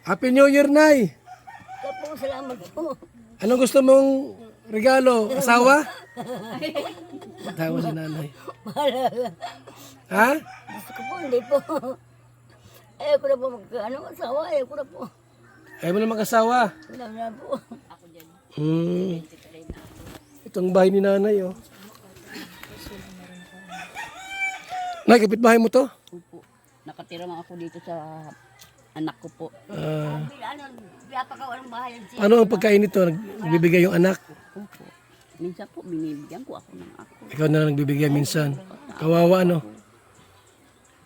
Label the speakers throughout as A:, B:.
A: Happy New Year, Nay!
B: Opo, salamat po.
A: Anong gusto mong regalo? Asawa? Tawa si nanay.
B: Bahala ka.
A: Ha?
B: Gusto ko po, hindi po. Ayaw ko na po asawa, ayaw ko na po.
A: Ayaw mo na mag-asawa.
B: Wala na po.
A: Itong bahay ni nanay, oh. Nay, kapitbahay mo to?
C: Opo. Nakatira lang ako dito sa anak ko po.
B: Pinapagawa ng bahay yan siya.
A: Ano ang pagkain nito? Nagbibigay yung anak?
C: Opo. Minsan po, binibigyan ko ako ng ako.
A: Ikaw na lang nagbibigay minsan. Kawawa, ano?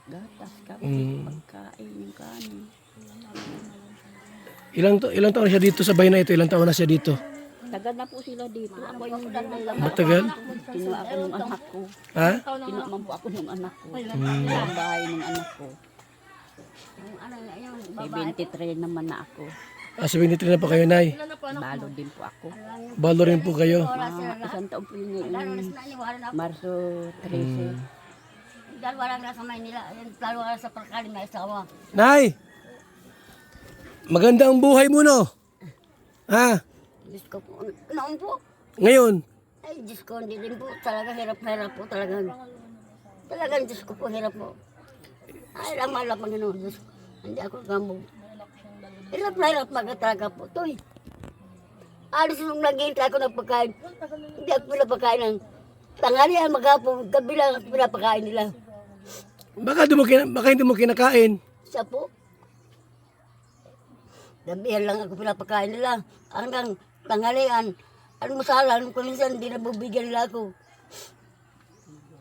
C: Gatas, kape, pagkain, yung kanin.
A: Ilang taon na siya dito sa bahay na ito? Ilang taon na siya dito?
C: Tagal na po sila dito. Ako yung dalay lang.
A: Matagal?
C: Kinuha ako ng anak ko.
A: Ha?
C: Kinuha man po ako ng anak ko. Ang bahay ng anak ko. May 23 naman na ako.
A: Ah, 73 na pa kayo, Nay.
C: Balo din po ako.
A: Balo rin po kayo.
C: Isang taon po yun Marso 13.
B: Dalawa lang nasa Maynila. Dalawa lang sa Parkali may asawa.
A: Nay! Maganda ang buhay mo, no? Ha?
B: Diyos ko po. Noon po.
A: Ngayon?
B: Ay, Diyos ko, hindi din po. Talaga hirap po. Talagang Diyos ko po, hirap po. Ay, lamang Panginoon, Diyos ko. Hindi ako gamog. Hirap talaga po. Toy. Alis nung naghihintay ako ng pagkain. Hindi ako pinapakain ng tanghalian, maghapon, gabi lang ako pinapakain nila.
A: Baka hindi mo kinakain.
B: Siya po. Gabihan lang ako pinapakain nila. Hanggang tanghalian, almusalan, kung minsan hindi nabubigyan nila ako.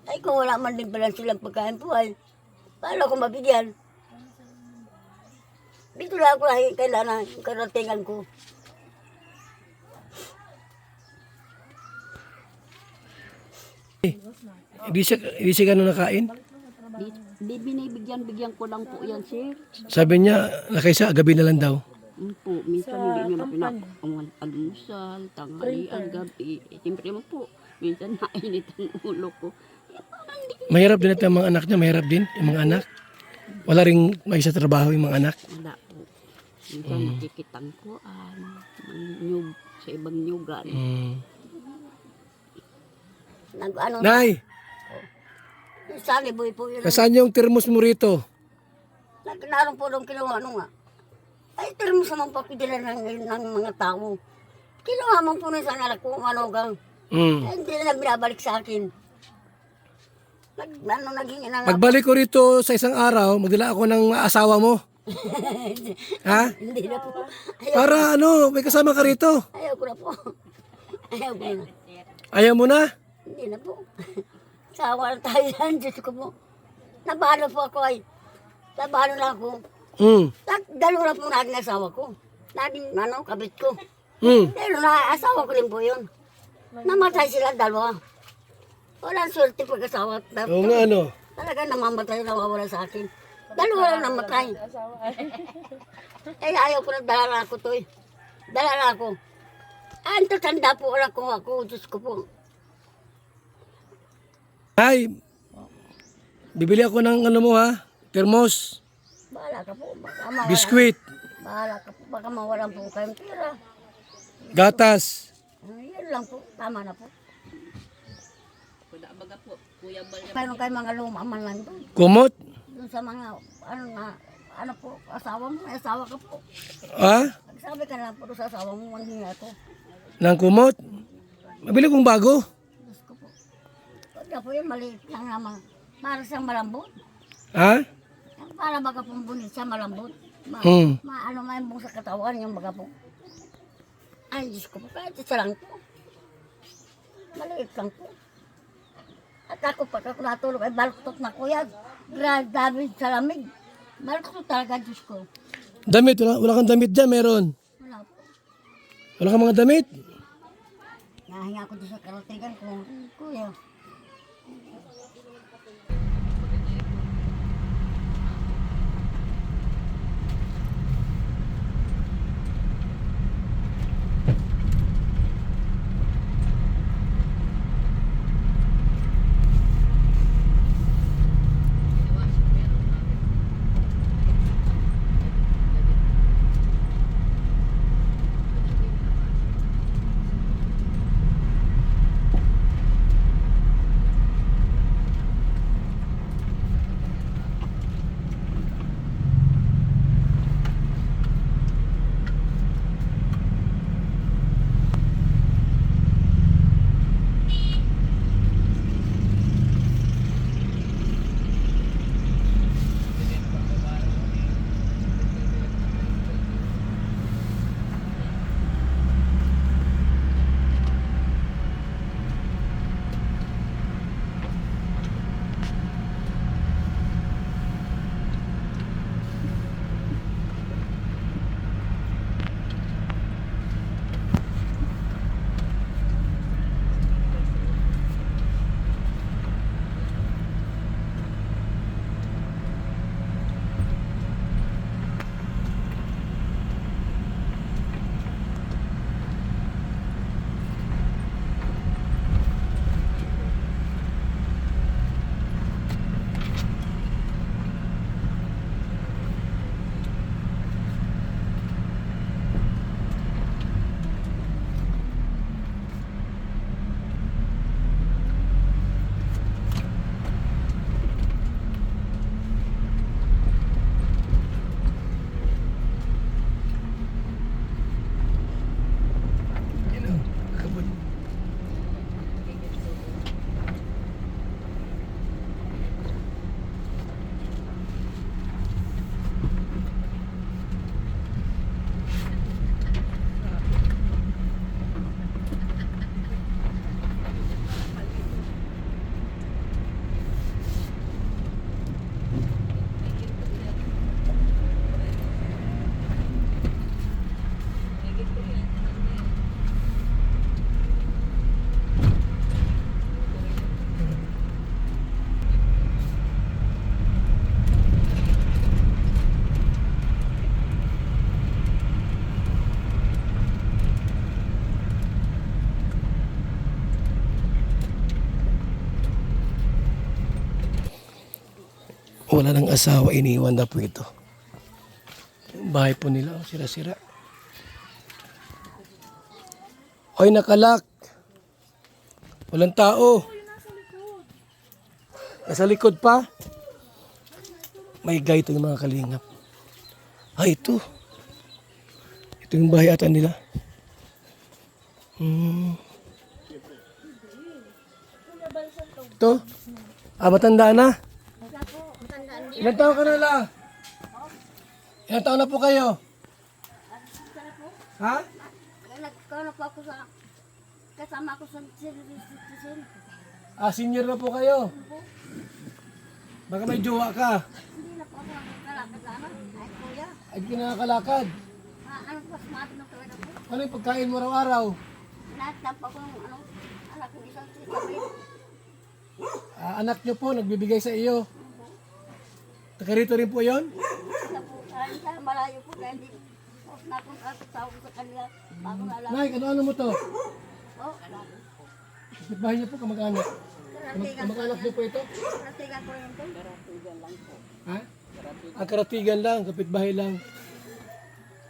B: Ay, kung wala man din pala silang pagkain po ay, paano ako mabigyan? Dito lang ako kailangan yung karatingan ko.
A: Hindi siya gano'n nakain.
C: Di binibigyan ko lang po yan, sir.
A: Sabi niya, nakaysa, gabi na lang daw.
C: Po, minsan hindi niya pinag-almusal, tanghalian, gabi. Siyempre mo po, minsan nainit ang ulo ko.
A: Mahirap din natin ang mga anak niya. Mahirap din yung mga anak. Wala ring may sa trabaho yung mga anak.
C: Wala po. Minsan nakikitang ko, nyug, sa ibang nyugan.
B: Ano,
A: Nay,
B: saliboy po yun.
A: nasaan yung termos mo rito?
B: Naroon po nung kinuha nga. Ay, termos naman po pidila ng mga tao. Kinuha man po na sa anak ko, gang. Ay, hindi na binabalik sa akin. Naging na nga.
A: Pagbalik ko rito sa isang araw, magdala ako ng asawa mo. Ha?
B: Hindi na po.
A: Para ano, may kasama ka rito.
B: Ayaw ko na po. Ayaw ko na.
A: Ayaw mo na?
B: Hindi na po. Sawa na tayo yan, Diyos ko po. Nabalo po ako ay. Nabalo na ako. Dalawa na po naging asawa ko. Naging, kabit ko. Pero asawa ko din po yun. Namatay sila dalawa. Walang swerte pag-asawa.
A: Oo nga, ano?
B: Talaga namamatay, nawawala sa akin. Dalawa lang namatay. Eh, ayaw ko na, dala na ako to eh. Dala na ako. Ang tatanda po ako, Diyos ko po.
A: Ay, bibili ako ng ano mo ha, termos,
B: Bahala ka po. Baka mawala.
A: biskwit,
B: Bahala ka po. Baka mawalan po kayong pera.
A: gatas.
B: Yan lang po. Tama na po.
C: Baga po, Kuya Bal,
B: Mayroon kayo mga lumaman lang doon.
A: Kumot?
B: Doon sa mga, ano po, asawa mo, may asawa ka po.
A: Ha?
B: Sabi ka na po doon sa asawa mo, manghingi ako.
A: Ng kumot? Mabili kong bago.
B: Diyos ko po. Pagka po yun, maliit lang naman. Para siyang malambot.
A: Ha?
B: Para baga pong bunit siya malambot. Ano may bung sa katawan yung baga po. Ay, Diyos ko po, kahit isa lang po. Maliit lang po. At ako pag ako natulog, ay baluktot na kuya. Grabe sa lamig. Baluktot talaga, Diyos ko.
A: Damit, wala kang damit dyan, meron.
B: Wala po.
A: Wala kang mga damit.
B: Nahinga ako doon sa karatigan ko. Kuya,
A: mag-asawa, iniwan na po ito. Yung bahay po nila, oh, sira-sira. Ay, nakalak. Walang tao. Nasa likod pa. May guy ito yung mga kalingap. Ay, ito. Ito yung bahay ata nila. Ito. Matanda na. Ilan taon ka na la? Ilan taon na po kayo? Ha?
B: Nagkano po ako sa, kasama ko sa citizen.
A: Senior na po kayo. Baka may jowa ka.
B: Hindi na po ako nagkalakad sana. Ay, kuya.
A: Ay, di ka nakakalakad.
B: Ano po, smart na talaga po.
A: Ano yung pagkain mo araw-araw?
B: Lahat na po akong, anak ko isang sisabay.
A: Anak nyo po, nagbibigay sa iyo. Taga rito rin po yon?
B: Sa po, sa malayo po, dahil hindi po na akong tawag sa kanila. Bago na alam.
A: Nay, ano mo to?
B: Oh,
A: Bahay niyo po, kamag-anak.
B: karatigan
A: Kamag-anak niyo po ito?
B: Karatigan ko yun po.
A: Ha? Karatigan lang, kapitbahay lang.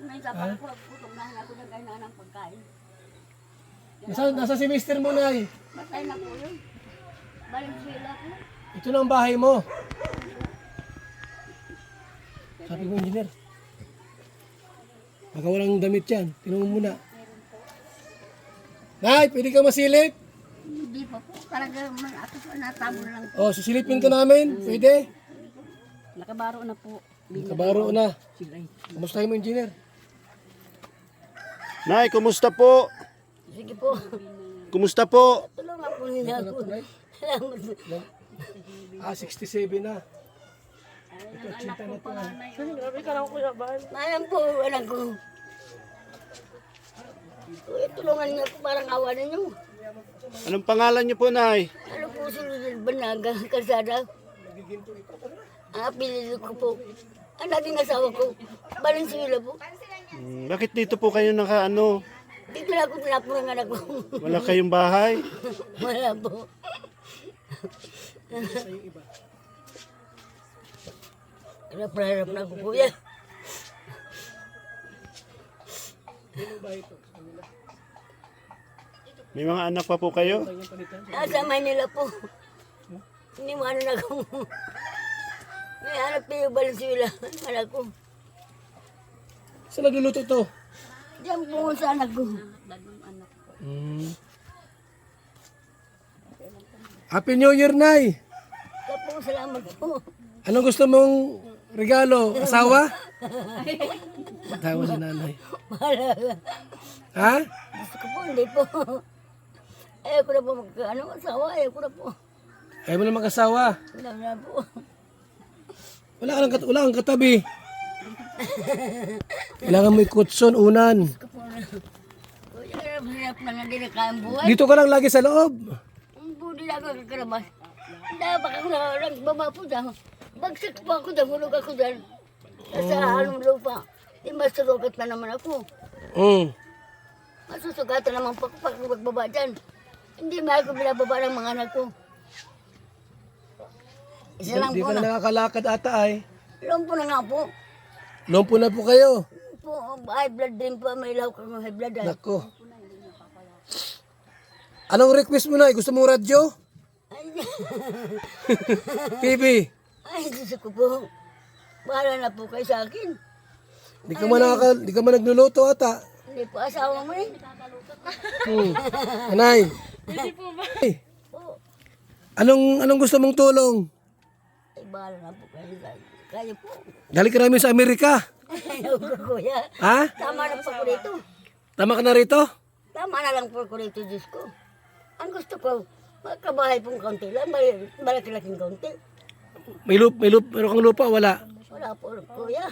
B: Minsan pa po, putugnahan ako ng kainan ng pagkain.
A: Nasa si Mister mo, Nay.
B: Matay na po yun. Valenzuela po.
A: Ito na ang bahay mo. Sabi ko, engineer. Baka walang damit yan. Tinong mo muna. Nay, pwede ka masilip?
B: Hindi pa po. Talaga ako po natamo lang po.
A: O, sisilipin ka namin. Pwede?
C: Nakabaro na po.
A: Kabaro na. Kamustahin mo, engineer?
D: Nay, kumusta po?
B: Sige po.
D: Kumusta po?
B: Tulungan po nila ako. Salamat.
A: 67 na.
B: Mayroon po, anak ko. Tulungan niyo ako parang awa ninyo.
D: Anong pangalan niyo po, Nay?
B: Ano po si Luzil Banaga, Kalsada? Pinili ko po. Ang dating asawa ko, Valenzuela po.
D: Bakit dito po kayo nakaano?
B: Dito na ako tinapon ng anak ko.
D: Wala kayong bahay?
B: Wala po. Harap na ako, kuya.
D: May mga anak pa po kayo?
B: Nasa Manila po. Hindi mo ano na ako. May hanap kayo Valenzuela, anak ko.
A: Saan nagluluto to?
B: Diyan po sa anak ko.
A: Happy New Year, Nay!
B: Kaya po, salamat po.
A: Anong gusto mong regalo? Asawa? Tawa si nanay.
B: Bahala ka.
A: Ha?
B: Gusto ko po, hindi po. Ayoko na po asawa, ayoko na po.
A: Ayaw mo na mag-asawa.
B: Wala na po.
A: Wala kang katabi. Kailangan mo ikutson, unan.
B: Gusto ko po na. Kuya, hirap na nga din na kayang buhay.
A: Dito ka lang lagi sa loob.
B: Ang budi na ako kakarabas. Dahil baka ako nagbaba po dahil. Bagsak po ako dahil, hulog ako dahil. Sa halong lupa. Di masurugat na naman ako. Masusugatan naman po ako pag magbaba dyan. Hindi ba ako binababa ng mga anak ko. Isa lang
A: Hindi
B: po
A: ka na
B: na.
A: nakakalakad ata ay.
B: Lumpo na nga po.
A: Lompo na po kayo.
B: Po, high blood din po. May ilaw kang high blood. Ay,
A: Nako. Anong request mo na? Gusto mong radyo? TV?
B: ay, Diyos ko po. Bahala na po kayo sa akin.
A: Di ka man nagluluto ata.
B: Hindi po asawa mo eh.
A: Anay. Ay,
B: Po,
A: anong gusto mong tulong?
B: ay bahala na po kayo sa akin. Kayo po.
A: Galing ka namin sa Amerika.
B: Ayaw ko, kuya.
A: Ha?
B: Tama na po ko rito.
A: Tama ka na rito?
B: Tama na lang po ko rito, Diyos ko. Ang gusto ko, magkabahay pong kaunti lang. Malaki-laking kaunti.
A: Meron kang lupa, wala.
B: Wala po, kuya.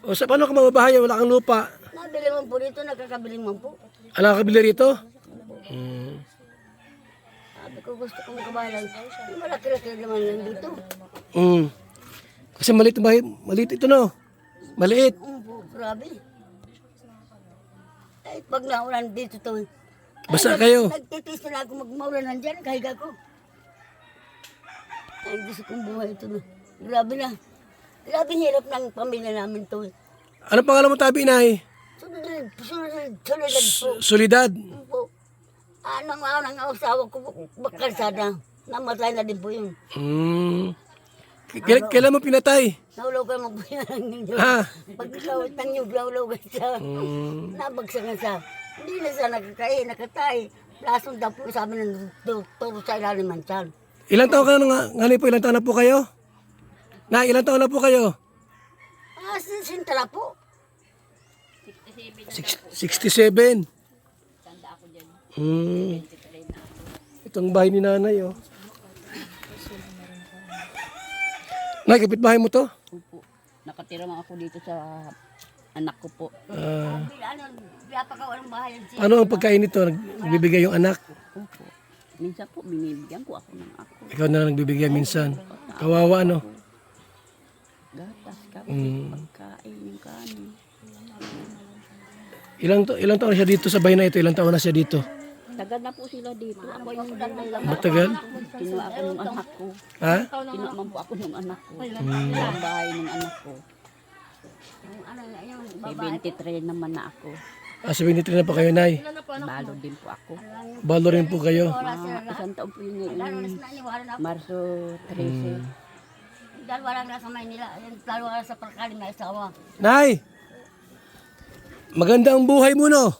A: O sa paano ka mababahay, wala kang lupa?
B: Nabili man po dito, nakakabili man po.
A: Ano ka kabili rito?
B: Sabi ko, gusto kong kabahay lang. Malaki-laki naman lang dito.
A: Kasi maliit ang bahay. Maliit ito, no? Maliit.
B: Po, grabe. Ay, pag naulan dito to.
A: Basta kayo.
B: Nagtitis na ako magmaulan dyan, kahiga ko. Ay, gusto kong buhay ito na. Grabe na. Labing hirap ng pamilya namin to.
A: Ano pangalan mo, Tabi, Nay?
B: Sunod po.
A: Solidad.
B: Po. Ang asawa ko, bakarsada. Namatay na din po yun.
A: Kailan mo pinatay?
B: Naulugan mo po yan ng ninyo.
A: Ah.
B: Pagkakawit ng nyug, naulugan siya. Nabagsagan siya. Hindi na siya nakatay. Lasong daw po sabi ng doktor sa ilalim ng tiyan.
A: Ilang taon ka na nga po? Ilang taon na po kayo? Na, ilang taon na po kayo?
B: Sintala po.
A: 67. Itong bahay ni nanay, oh. Nay, kapitbahay mo to?
C: Opo. Nakatira man ako dito sa anak ko po.
B: Pinapakawalan bahay yan siya.
A: Ano ang pagkain nito? Nagbibigay yung anak?
C: Opo. Minsan po, binibigyan ko ako ng ako.
A: Ikaw na lang nagbibigay minsan. Kawawa, ano?
C: Gatas, kape, pagkain, yung kanin.
A: Ilang taon na siya dito sa bahay na ito? Ilang taon na siya dito?
C: Tagal na po sila dito. Ako yung
A: Matagal?
C: kinuha ako ng anak ko.
A: Ha?
C: Kinuha man po ako ng anak ko. Ang bahay ng anak ko. May 23 naman na ako.
A: Ah, 73 na pa kayo, Nay.
C: Balo din po ako.
A: Balo rin po kayo.
C: Isang taon po yun ngayon. Marso 13.
B: Dalawa lang nasa Maynila. Dalawa lang sa pagkaling na asawa.
A: Nay! Maganda ang buhay mo, no?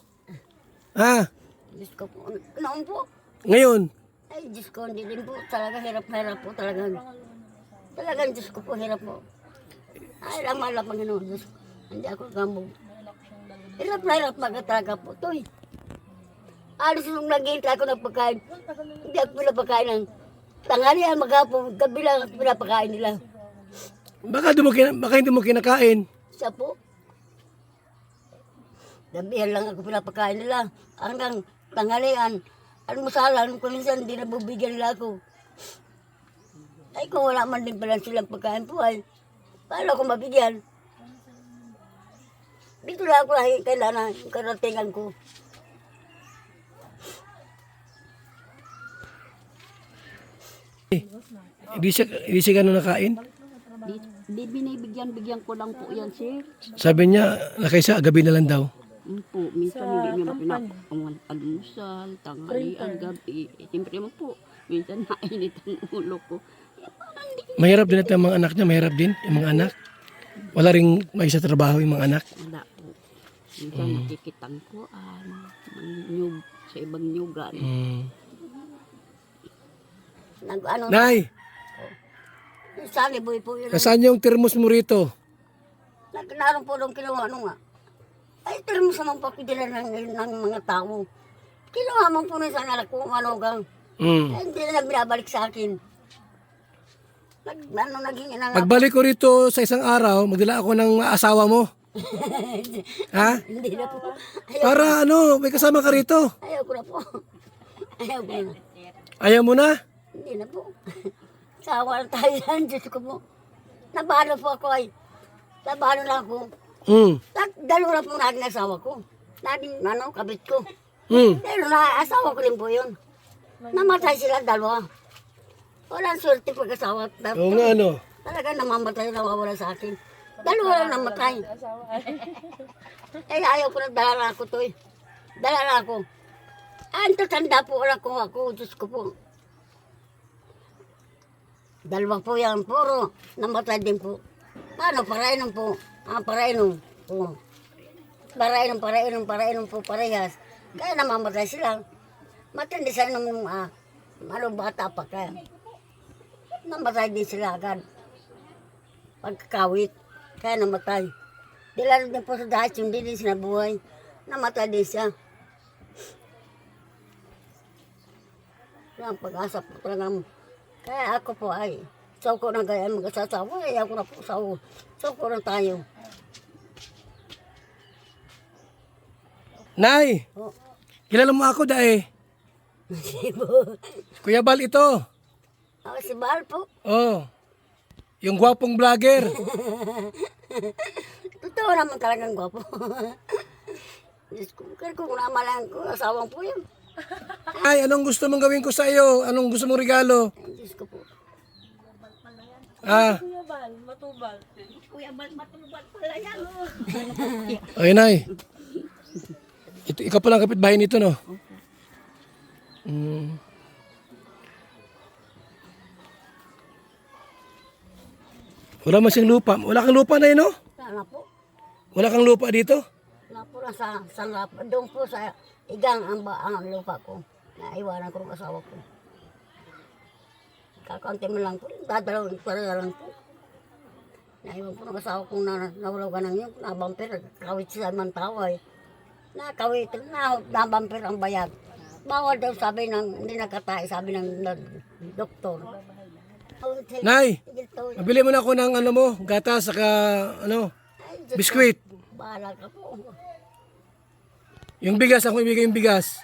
A: Ha?
B: Diyos ko po. Noon po.
A: Ngayon?
B: Ay, Diyos ko, hindi din po. Talaga hirap po. Talagang Diyos ko po, hirap po. Ay, lang malap ang Diyos ko. Hindi ako gambog. Hirap talaga po. Toy. Alis nung naghihintay ako ng pagkain. Hindi ako pinapakain ng tanghalian, maghapon, gabi lang ako pinapakain nila.
A: Baka hindi mo kinakain.
B: Siya po. Gabihan lang ako pinapakain nila. Hanggang tanghalian, almusalan, kung minsan hindi nabubigyan nila ako. Ay, kung wala man din pala silang pagkain po ay, paano ako mabigyan? Dito lang ako kailangan yung karatingan ko.
A: Hindi siya gano'n nakain.
C: Di binibigyan ko lang po yan, sir.
A: Sabi niya, nakaysa, gabi na lang daw.
C: Po, minsan hindi niya mapinakaungan almusal, tanghalian, gabi. Siyempre mo po, minsan nainit ang ulo ko.
A: Mahirap din natin ang mga anak niya, mahirap din yung mga anak. Wala ring may sa trabaho yung mga anak.
C: Wala po. Minsan nakikitang ko, nyug, sa ibang nyugan.
A: Nay,
B: Sali boy po yun.
A: nasaan yung termos mo rito?
B: Naroon po nung kinuha nga. Ay, termos naman po pidila ng mga tao. Kinuha man po na sa anak ko, manugang. Ay, hindi na binabalik sa akin. Naging ina nga.
A: Pagbalik ko rito sa isang araw, magdala ako ng asawa mo. Ha?
B: Hindi na po.
A: Para may kasama ka rito.
B: Ayaw ko na po. Ayaw ko na.
A: Ayaw mo na?
B: Hindi na po. Sawa na tayo yan, Diyos ko po. Nabalo po ako ay. Nabalo na ako. Dalawa na po naging asawa ko. Naging, kabit ko. Pero asawa ko din po yun. Namatay sila dalawa. Walang swerte pag-asawa.
A: Oo nga, ano?
B: Talaga namamatay, nawawala sa akin. Dalawa lang namatay. Eh, ayaw ko na, dala na ako to eh. Dala na ako. Ang tatanda po wala ko ako, Diyos ko po. Dalawa po yan, puro. Namatay din po. Paano? Parainom po. Parainom po. Parainom po parehas. Kaya namamatay sila. Matindi sila nung bata pa kaya. Namatay din sila agad. Pagkakawit. Kaya namatay. Dilalo din po sa dahil yung din sila buhay. Namatay din siya. Ang pag-asa po talagang. Kaya ako po ay, ko na gaya mag-asasawa, ay ako na po ko na tayo.
A: Nay!
B: Oh.
A: Kilala mo ako dahil. Kuya Bal ito.
B: Ako si Bahal po.
A: Oh. Yung gwapong vlogger.
B: Totoo naman talagang gwapo. Diyos ko, kung namalang ko, asawang po yun.
A: Ay, anong gusto mong gawin ko sa iyo? Anong gusto mong regalo?
B: Ay, Diyos ko po.
A: Ah,
B: Kuya Bal, matulbal pala yan.
A: ayun ay. Ikaw pala ang kapitbahay nito, no? Wala man siyang lupa. Wala kang lupa na no?
B: Sana po.
A: Wala kang lupa dito?
B: Wala po na sa lapa. Doon po sa igang ang lupa ko. Naiwanan ko ng asawa ko. Kakunti mo lang po. Dadalawin ko lang po. Naiwan po ng asawa kong nawalagan ng yun. Nabamper. Kawit sa mantaway. Nakawit. Nabamper ang bayad. Bawal daw sabi ng, hindi nakatay, sabi ng doktor.
A: Nay, mabili mo na ako ng ano mo, gatas, saka ano, biskwit.
B: Bahala ka po.
A: Yung bigas, ako ibigay yung bigas.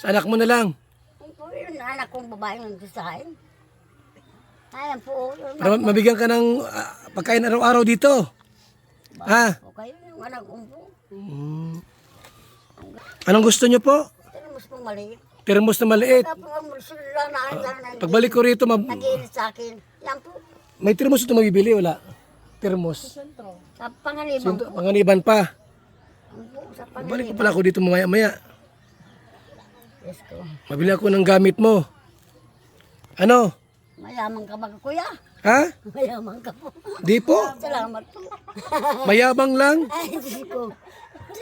A: Sa anak mo na lang.
B: Ayun po yun, anak kong babae ng design. Ayan po. Yun,
A: Para mabigyan ka ng pagkain araw-araw dito. Ha?
B: okay, yung anak kong po.
A: Anong gusto nyo po?
B: Tinamos pong maliit.
A: Termos na maliit.
B: Kaya po ang sila na
A: Pagbalik ko rito,
B: nag-iilit sa akin. Yan po.
A: may termos ito mabibili, wala? Termos.
B: Sa panganiban po.
A: Panganiban pa.
B: Yan po, sa
A: Balik ko
B: panganiban.
A: pala ako dito mamaya-maya.
B: Yes ko.
A: Mabili ako ng gamit mo. Ano?
B: Mayaman ka ba, kuya?
A: Ha?
B: Mayaman ka po.
A: Di po.
B: Salamat po.
A: Mayabang lang.
B: Ay, Diyos ko.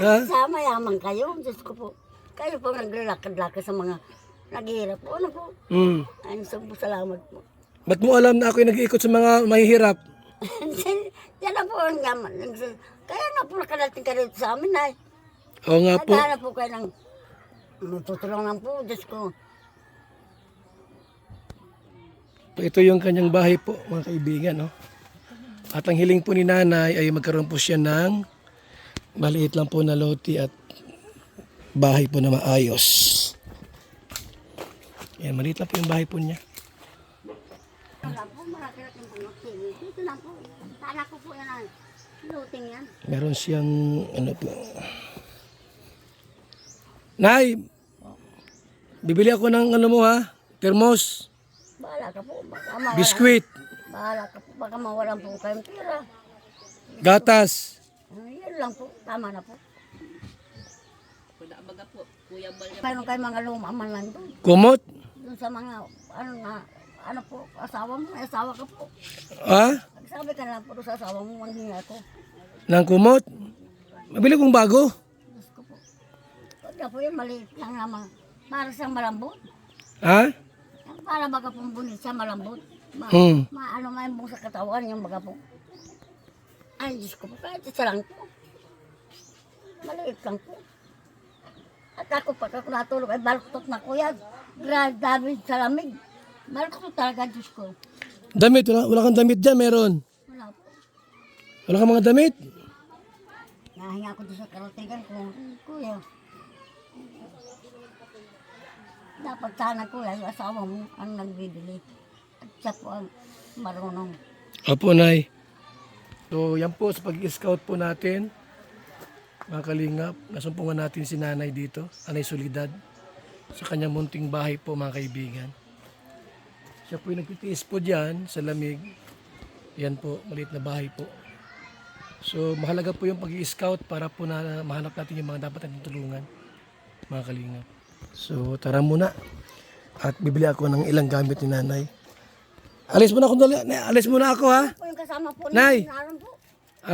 A: Ha?
B: Sa mayaman kayo, Diyos ko po. Kayo po naglalakad-lakad sa mga naghihirap po. Ano po? Ay, salamat po.
A: Ba't mo alam na ako yung nag-iikot sa mga mahihirap?
B: Yan na po ang yaman. Kaya nga po nakarating ka dito sa amin ay.
A: Oo nga po.
B: Naghanap po kayo ng matutulungan po, Diyos ko.
A: Ito yung kanyang bahay po, mga kaibigan. No? At ang hiling po ni nanay ay magkaroon po siya ng maliit lang po na lote at bahay po na maayos. Yan, maliit lang po yung bahay po niya.
B: Wala po, malaki-laking bunutin. Dito lang po. Tala ko po yan ang luting yan.
A: Meron siyang ano po. Nay, bibili ako ng ano mo ha, termos,
B: Bahala ka po. Baka mawalan.
A: biskwit,
B: Bahala ka po. Baka mawalan po kayong pera.
A: gatas.
B: Yan lang po. Tama na po.
C: Wala baga po, Kuya Bal.
B: Kaya kayo mga luma man lang doon.
A: Kumot.
B: Doon sa mga, ano po, asawa mo, may asawa ka po.
A: Ha?
B: Sabi ka na po doon sa asawa mo, manghingi ako.
A: Nang kumot. Mabili kong bago.
B: Diyos ko po. Huwag na po yun, maliit lang naman. Para sa malambot.
A: Ha?
B: Para baga pong bunit sa malambot. Ano may buong sa katawan yung baga po. Ay, Diyos ko po, kahit isa lang po. Maliit lang po. At ako pag ako natulog ay baluktot na kuya. David sa lamig. Baluktot talaga, Diyos ko.
A: Damit, wala kang damit dyan, meron.
B: Wala po.
A: Wala kang mga damit.
B: Nahinga ako doon sa karatigan ko. Kuya, dapat sana kuya, yung asawa mo ang nagbibili. At siya po ang marunong.
A: Opo, Nay. So, yan po sa pag-scout po natin. Mga kalingap, nasumpungan natin si nanay dito, Nanay Solidad, sa kanyang munting bahay po, mga kaibigan. Siya po yung nagtitiis po dyan sa lamig. Yan po, maliit na bahay po. So, mahalaga po yung pag-i-scout para po na mahanap natin yung mga dapat natin tulungan, mga kalingap. So, tara muna. At bibili ako ng ilang gamit ni nanay. Alis muna ako, alis muna ako ha.
B: Po yung kasama po
A: Nay!
B: naroon po.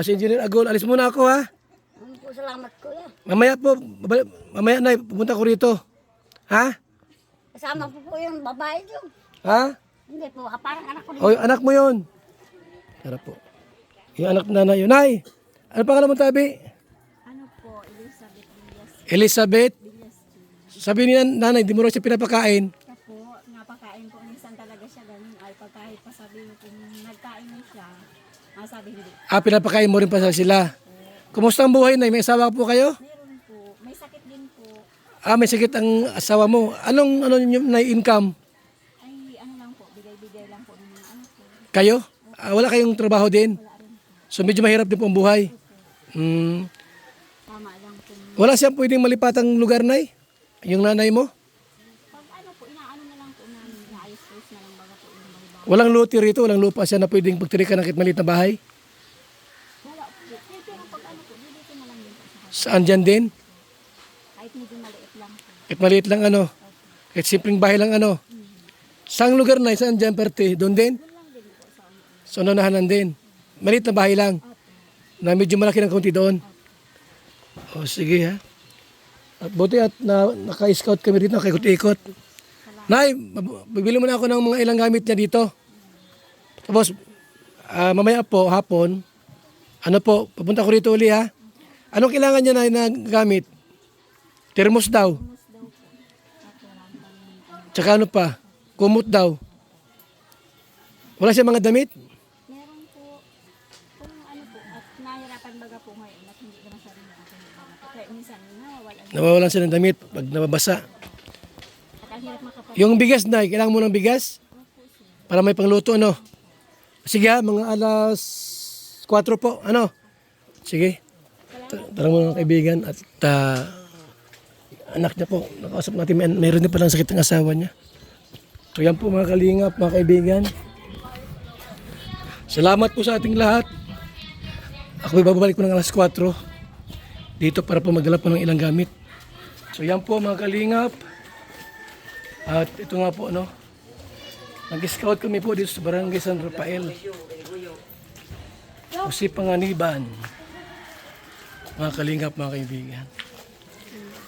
A: Si Engineer Agol, alis muna ako ha.
B: Po, salamat kuya.
A: Mamaya po, mamaya na, pupunta ko rito. Ha?
B: Kasama po yung babae yun.
A: Ha?
B: Hindi po, parang anak ko rin.
A: O, yung anak mo yun. Tara po. Yung anak na yun. Nay, ano pangalan mo, Tabi?
E: Ano po, Elizabeth Villas.
A: Elizabeth? Sabi ni nanay, di mo raw siya pinapakain.
E: Siya po, napakain po minsan talaga siya ganun. Ay pag kahit pa sabi mo kung nagkain na siya, sabi hindi.
A: Pinapakain mo rin pa sila. Kumusta ang buhay, Nay? May asawa po kayo?
E: Meron po, may sakit din po.
A: May sakit ang asawa mo. Anong yung income?
E: Ay ano lang po, bigay-bigay lang po ng mga anak ko.
A: Kayo? Wala kayong trabaho din?
E: Wala rin po,
A: So medyo mahirap din po ang buhay.
E: tama lang po.
A: Wala siyang pwedeng malipatang lugar, Nay? Yung nanay mo?
E: Pag ano po, inaano na lang po namin, inaayos-ayos na lang baga po yung mga
A: Walang lote rito, walang lupa siya na pwedeng pagtirikan ng kahit maliit na bahay.
E: Wala po. Eh, pero pag ano po, dito na lang din po sa kanya.
A: Saan dyan din?
E: Kahit medyo maliit lang po.
A: Kahit maliit lang ano. Kahit simpleng bahay lang ano. Saang lugar na, saan dyan parte? Doon din? Sa unahan din. Maliit na bahay lang. Na medyo malaki ng kaunti doon. O sige ha. At buti at naka-scout kami dito, nakaikot-ikot. Nay, bibili mo na ako ng mga ilang gamit niya dito. Tapos, mamaya po, hapon, ano po, papunta ko rito uli ha. Anong kailangan niya na gamit? Thermos daw. Tsaka ano pa? Kumot daw. Wala siya mga damit?
E: Meron po, kung ano po, at nahirapan baga po ngayon at hindi ko masyadong nakakalimutan po. Kaya minsan nawawalan.
A: Nawawalan siya ng damit pag nababasa.
E: At ang hirap makapag...
A: Yung bigas na, kailangan mo ng bigas? Para may pangluto, ano? Sige ha, mga alas 4 po, ano? Sige. Tara mo mga kaibigan at anak niya po, nakausap natin, mayroon din palang sakit ng asawa niya. So yan po mga kalingap, mga kaibigan. Salamat po sa ating lahat. Ako babalik po ng alas 4 dito para po magdala po ng ilang gamit. So yan po mga kalingap. At ito nga po ano, nag-scout kami po dito sa Barangay San Rafael. Usi Panganiban. Mga kalingap, mga kaibigan.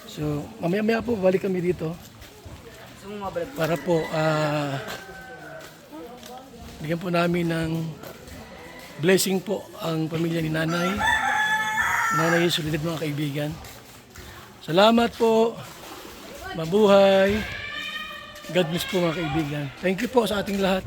A: So mamaya-maya po balik kami dito. Para po bigyan po namin ng blessing po ang pamilya ni Nanay. Nanay Soledad, mga kaibigan. Salamat po. Mabuhay. God bless po mga kaibigan. Thank you po sa ating lahat.